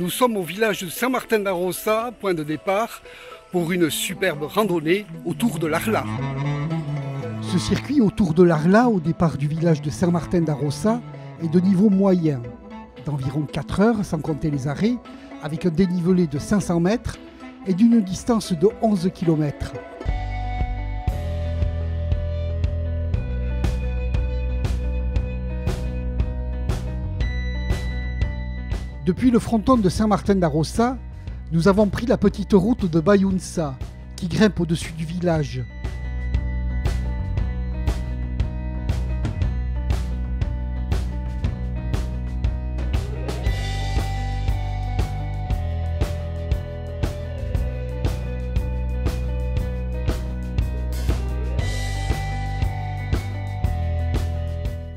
Nous sommes au village de Saint-Martin-d'Arossa, point de départ, pour une superbe randonnée autour de l'Arla. Ce circuit autour de l'Arla, au départ du village de Saint-Martin-d'Arossa, est de niveau moyen, d'environ 4 heures sans compter les arrêts, avec un dénivelé de 500 mètres et d'une distance de 11 km. Depuis le fronton de Saint-Martin-d'Arossa, nous avons pris la petite route de Bayounsa, qui grimpe au-dessus du village.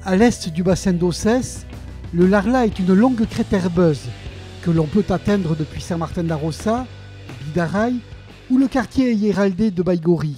À l'est du bassin d'Ossès, le Larla est une longue crête herbeuse que l'on peut atteindre depuis Saint-Martin-d'Arossa, Bidaraï ou le quartier héraldé de Baïgori.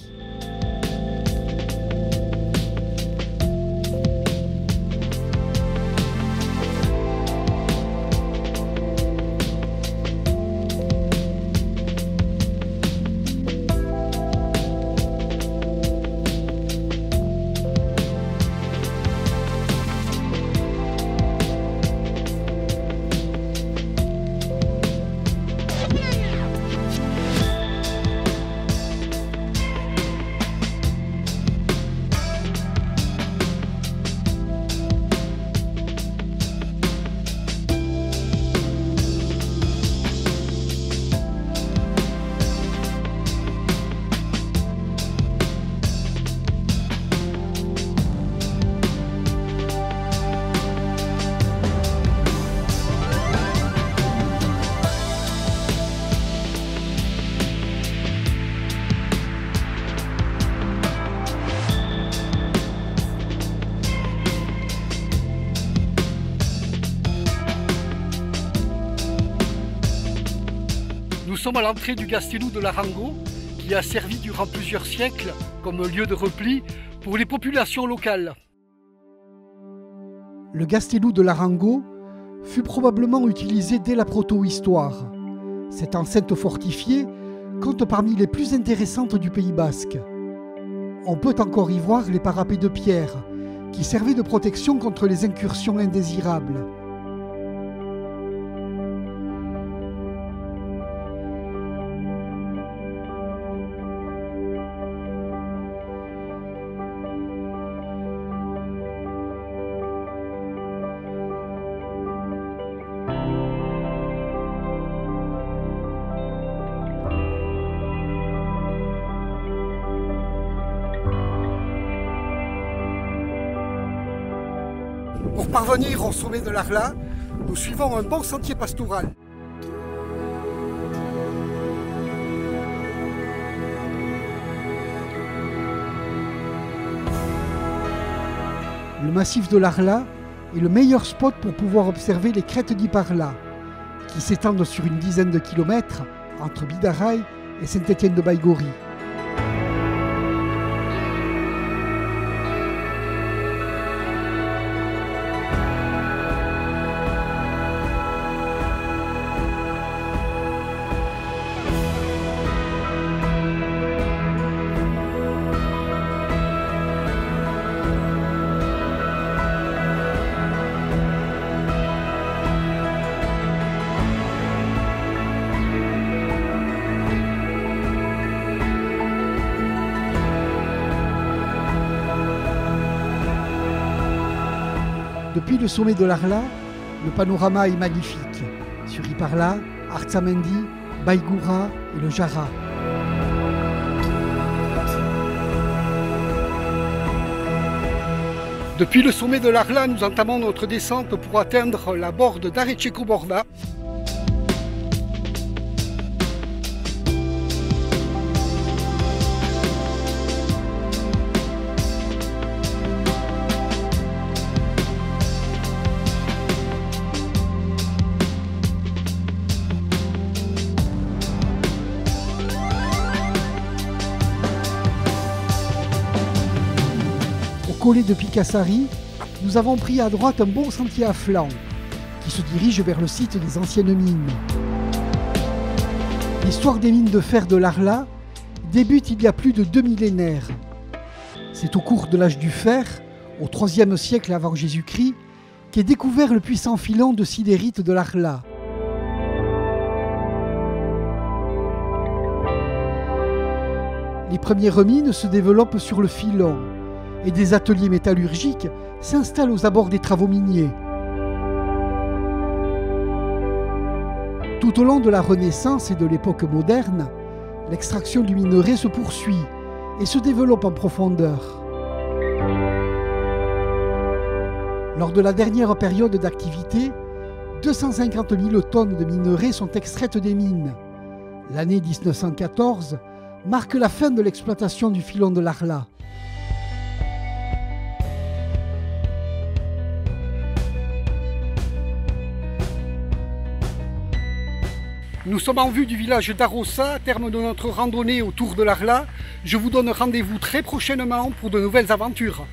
Nous sommes à l'entrée du Gastelou de l'Arango, qui a servi durant plusieurs siècles comme lieu de repli pour les populations locales. Le Gastelou de l'Arango fut probablement utilisé dès la protohistoire. Cette enceinte fortifiée compte parmi les plus intéressantes du Pays basque. On peut encore y voir les parapets de pierre, qui servaient de protection contre les incursions indésirables. Pour parvenir au sommet de l'Arla, nous suivons un bon sentier pastoral. Le massif de l'Arla est le meilleur spot pour pouvoir observer les crêtes d'Iparla, qui s'étendent sur une dizaine de kilomètres entre Bidaraï et Saint-Étienne de Baïgori. Depuis le sommet de l'Arla, le panorama est magnifique. Sur Iparla, Artsamendi, Baïgoura et le Jara. Depuis le sommet de l'Arla, nous entamons notre descente pour atteindre la borde d'Aretxeko-Borda. Collé de Picassari, nous avons pris à droite un bon sentier à flanc qui se dirige vers le site des anciennes mines. L'histoire des mines de fer de l'Arla débute il y a plus de 2 millénaires. C'est au cours de l'âge du fer, au IIIe siècle avant Jésus-Christ, qu'est découvert le puissant filon de sidérite de l'Arla. Les premières mines se développent sur le filon et des ateliers métallurgiques s'installent aux abords des travaux miniers. Tout au long de la Renaissance et de l'époque moderne, l'extraction du minerai se poursuit et se développe en profondeur. Lors de la dernière période d'activité, 250 000 tonnes de minerai sont extraites des mines. L'année 1914 marque la fin de l'exploitation du filon de l'Arla. Nous sommes en vue du village d'Arossa, terme de notre randonnée autour de l'Arla. Je vous donne rendez-vous très prochainement pour de nouvelles aventures.